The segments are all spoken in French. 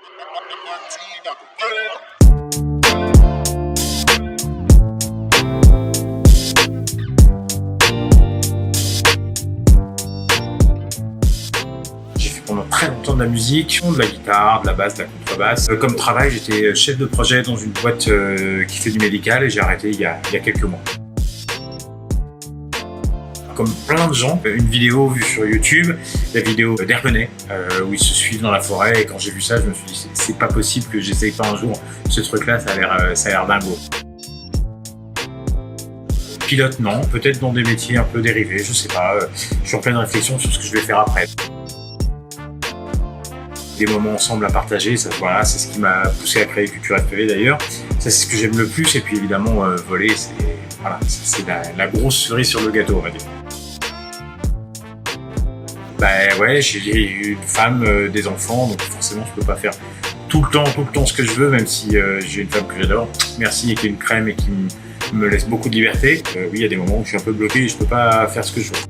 J'ai fait pendant très longtemps de la musique, de la guitare, de la basse, de la contrebasse. Comme travail, j'étais chef de projet dans une boîte qui fait du médical et j'ai arrêté il y a quelques mois. Comme plein de gens, une vidéo vue sur YouTube, la vidéo d'Herbenet, où ils se suivent dans la forêt, et quand j'ai vu ça, je me suis dit c'est pas possible que j'essaye pas un jour ce truc-là, ça a l'air dingo. Pilote, non, peut-être dans des métiers un peu dérivés, je sais pas, je suis en pleine réflexion sur ce que je vais faire après. Des moments ensemble à partager, ça, voilà, c'est ce qui m'a poussé à créer Culture FPV d'ailleurs. Ça, c'est ce que j'aime le plus, et puis évidemment, voler, c'est la grosse cerise sur le gâteau, on va dire. Bah ouais, j'ai une femme, des enfants, donc forcément je peux pas faire tout le temps ce que je veux, même si j'ai une femme que j'adore, merci, et qui est une crème et qui me laisse beaucoup de liberté. Oui, il y a des moments où je suis un peu bloqué et je peux pas faire ce que je veux.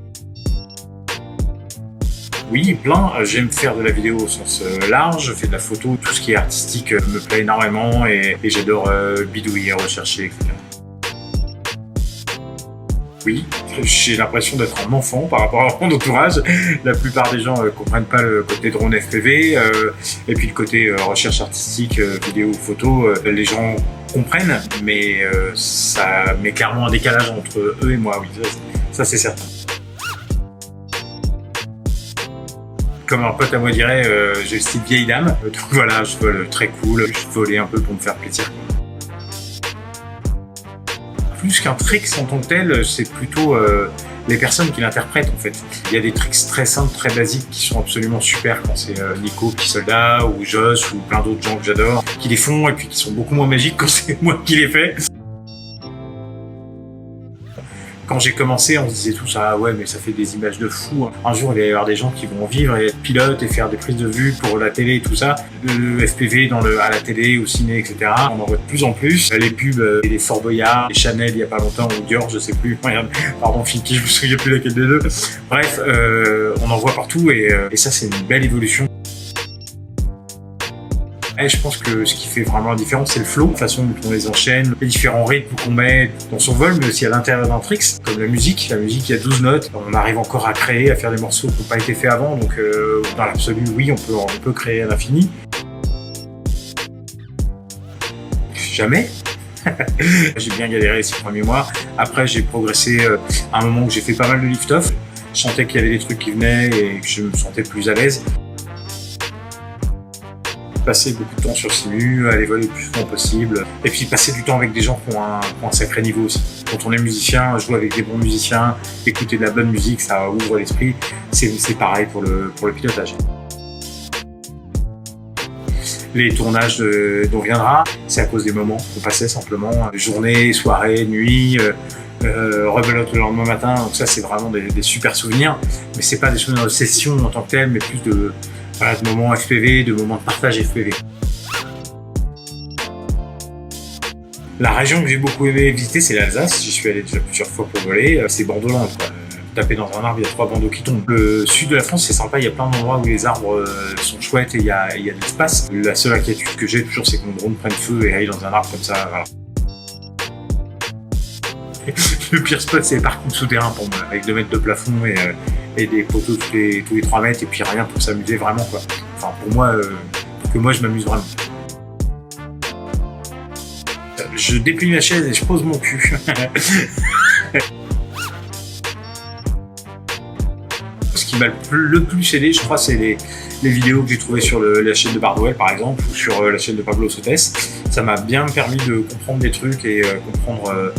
Oui, plein. J'aime faire de la vidéo au sens large, je fais de la photo, tout ce qui est artistique me plaît énormément et j'adore bidouiller, rechercher, etc. Oui, j'ai l'impression d'être un enfant par rapport à mon entourage. La plupart des gens comprennent pas le côté drone FPV et puis le côté recherche artistique, vidéo, photo. Les gens comprennent, mais ça met clairement un décalage entre eux et moi. Oui, ça c'est certain. Comme un pote à moi dirait, j'ai le style vieille dame. Donc voilà, je vole très cool, je volais un peu pour me faire plaisir. Plus qu'un trick en tant que tel, c'est plutôt les personnes qui l'interprètent en fait. Il y a des tricks très simples, très basiques qui sont absolument super quand c'est Nico, Petit Soldat, ou Joss, ou plein d'autres gens que j'adore, qui les font et puis qui sont beaucoup moins magiques quand c'est moi qui les fais. Quand j'ai commencé, on se disait tous « Ah ouais, mais ça fait des images de fou. » Un jour, il va y avoir des gens qui vont vivre et être pilotes et faire des prises de vue pour la télé et tout ça. Le FPV à la télé, au ciné, etc. On en voit de plus en plus. Les pubs, les Fort Boyard, les Chanel il y a pas longtemps, ou Dior, je sais plus. Pardon, Finky, je me souviens plus laquelle des deux. Bref, on en voit partout et ça, c'est une belle évolution. Et je pense que ce qui fait vraiment la différence, c'est le flow, la façon dont on les enchaîne, les différents rythmes qu'on met dans son vol, mais aussi à l'intérieur d'un tricks, comme la musique. La musique, il y a 12 notes, on arrive encore à créer, à faire des morceaux qui n'ont pas été faits avant, donc dans l'absolu, oui, on peut créer à l'infini. Jamais. J'ai bien galéré ces premiers mois. Après, j'ai progressé à un moment où j'ai fait pas mal de lift-off. Je sentais qu'il y avait des trucs qui venaient et que je me sentais plus à l'aise. Passer beaucoup de temps sur Simu, aller voler le plus souvent possible, et puis passer du temps avec des gens qui ont un sacré niveau aussi. Quand on est musicien, jouer avec des bons musiciens, écouter de la bonne musique, ça ouvre l'esprit. C'est pareil pour le pilotage. Les tournages dont on viendra, c'est à cause des moments qu'on passait simplement, journée, soirée, nuit, rebelote le lendemain matin, donc ça c'est vraiment des super souvenirs, mais c'est pas des souvenirs de session en tant que tel, mais plus de moments FPV, de moments de partage FPV. La région que j'ai beaucoup aimé visiter, c'est l'Alsace. J'y suis allé déjà plusieurs fois pour voler. C'est Bordeaux-Land, quoi. Taper dans un arbre, il y a 3 bandeaux qui tombent. Le sud de la France, c'est sympa, il y a plein d'endroits où les arbres sont chouettes et il y a de l'espace. La seule inquiétude que j'ai toujours, c'est que mon drone prenne feu et aille dans un arbre comme ça. Voilà. Le pire spot, c'est les parkings souterrains pour moi, avec 2 mètres de plafond et des poteaux tous les 3 mètres, et puis rien pour s'amuser vraiment, quoi. Enfin, pour moi, que moi je m'amuse vraiment. Je déplie ma chaise et je pose mon cul. Ce qui m'a le plus aidé, je crois, c'est les vidéos que j'ai trouvées sur la chaîne de Bardwell, par exemple, ou sur la chaîne de Pablo Sotes. Ça m'a bien permis de comprendre des trucs et comprendre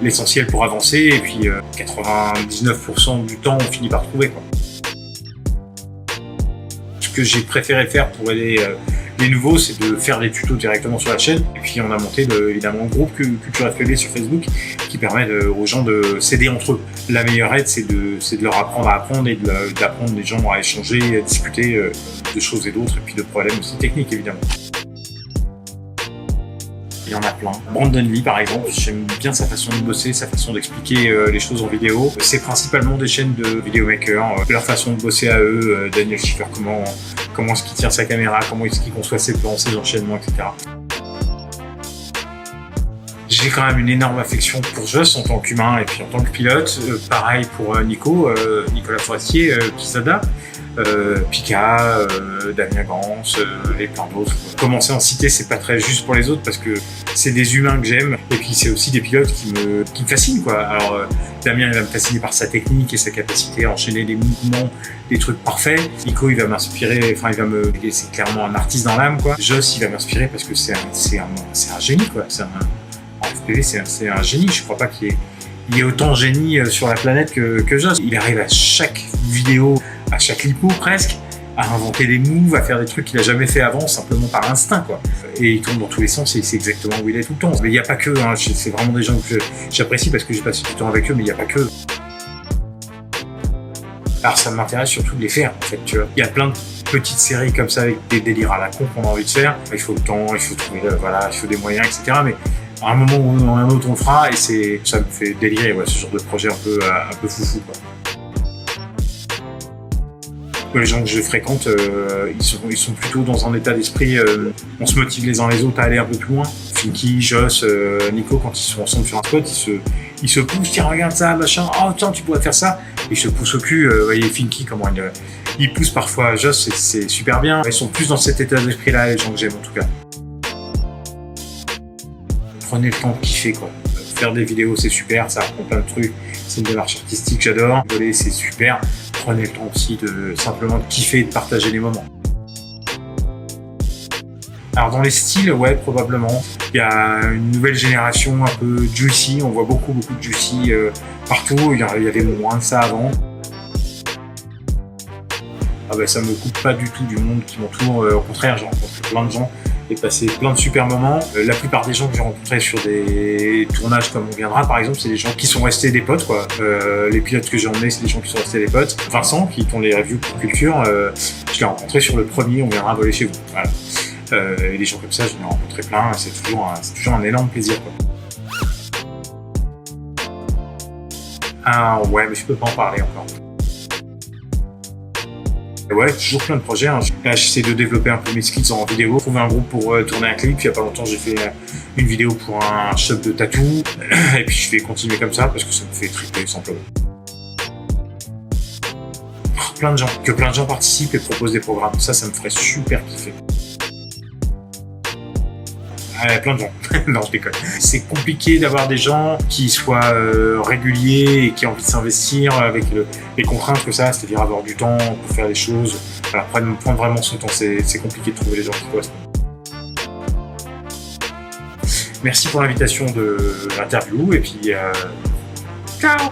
l'essentiel pour avancer. Et puis 99% du temps, on finit par trouver, quoi. Ce que j'ai préféré faire pour aider les nouveaux, c'est de faire des tutos directement sur la chaîne. Et puis on a monté évidemment un groupe Culture FPV sur Facebook qui permet aux gens de s'aider entre eux. La meilleure aide, c'est de leur apprendre à apprendre et d'apprendre les gens à échanger, à discuter de choses et d'autres, et puis de problèmes aussi techniques évidemment. Il y en a plein. Brandon Lee par exemple, j'aime bien sa façon de bosser, sa façon d'expliquer les choses en vidéo. C'est principalement des chaînes de vidéomakers, leur façon de bosser à eux. Daniel Schiffer, comment comment est-ce qu'il tient sa caméra, comment est-ce qu'il conçoit ses plans, ses enchaînements, etc. J'ai quand même une énorme affection pour Joss en tant qu'humain et puis en tant que pilote. Pareil pour Nicolas Forestier, Kisada, Pika, Damien Gans et plein d'autres. Commencer à en citer, c'est pas très juste pour les autres parce que c'est des humains que j'aime et puis c'est aussi des pilotes qui me fascinent, quoi. Alors Damien, il va me fasciner par sa technique et sa capacité à enchaîner des mouvements, des trucs parfaits. Nico, il va m'inspirer, c'est clairement un artiste dans l'âme, quoi. Joss, il va m'inspirer parce que c'est un génie, quoi. En FPV, c'est un génie. Je crois pas qu'il y ait autant de génie sur la planète que Joss. Il arrive à chaque vidéo, à chaque lipo presque, à inventer des moves, à faire des trucs qu'il a jamais fait avant, simplement par instinct, quoi. Et il tourne dans tous les sens et il sait exactement où il est tout le temps. Mais il n'y a pas que, hein. C'est vraiment des gens que j'apprécie parce que j'ai passé du temps avec eux, mais il n'y a pas que. Alors ça m'intéresse surtout de les faire, en fait, tu vois. Il y a plein de petites séries comme ça avec des délires à la con qu'on a envie de faire. Il faut le temps, il faut trouver, il faut des moyens, etc. Mais à un moment ou à un autre, on le fera et ça me fait délirer, ouais, ce genre de projet un peu foufou, quoi. Les gens que je fréquente, ils sont plutôt dans un état d'esprit, on se motive les uns les autres à aller un peu plus loin. Finky, Joss, Nico, quand ils sont ensemble sur un spot, ils se poussent, tiens, regarde ça, machin, oh tiens, tu pourrais faire ça. Et ils se poussent au cul, vous voyez Finky, comment il pousse parfois Joss, c'est super bien. Ils sont plus dans cet état d'esprit-là, les gens que j'aime en tout cas. Prenez le temps de kiffer, quoi. Faire des vidéos, c'est super, ça apprend plein de trucs. C'est une démarche artistique, j'adore. Voler, c'est super. Prenez le temps aussi de simplement de kiffer et de partager les moments. Alors dans les styles, ouais, probablement. Il y a une nouvelle génération un peu juicy. On voit beaucoup de juicy partout. Il y avait moins de ça avant. Ah ben, ça me coupe pas du tout du monde qui m'entoure. Au contraire, j'ai rencontré plein de gens et passé plein de super moments. La plupart des gens que j'ai rencontrés sur des tournages comme On Viendra, par exemple, c'est des gens qui sont restés des potes, quoi. Les pilotes que j'ai emmenés, c'est des gens qui sont restés des potes. Vincent, qui tourne les reviews pour Culture, je l'ai rencontré sur le premier On Viendra voler chez vous. Voilà. Et des gens comme ça, j'en ai rencontré plein. C'est toujours un énorme plaisir, quoi. Ah ouais, mais je peux pas en parler encore. Ouais, toujours plein de projets, hein. Là, j'essaie de développer un peu mes skills en vidéo, trouver un groupe pour tourner un clip. Il y a pas longtemps, j'ai fait une vidéo pour un shop de tatou. Et puis, je vais continuer comme ça parce que ça me fait triper, simplement. Plein de gens participent et proposent des programmes. Ça me ferait super kiffer. Plein de gens. Non, je déconne. C'est compliqué d'avoir des gens qui soient réguliers et qui ont envie de s'investir avec les contraintes que ça, c'est-à-dire avoir du temps pour faire les choses. Alors, prendre vraiment son temps, c'est compliqué de trouver les gens qui correspondent. Merci pour l'invitation de l'interview et puis ciao.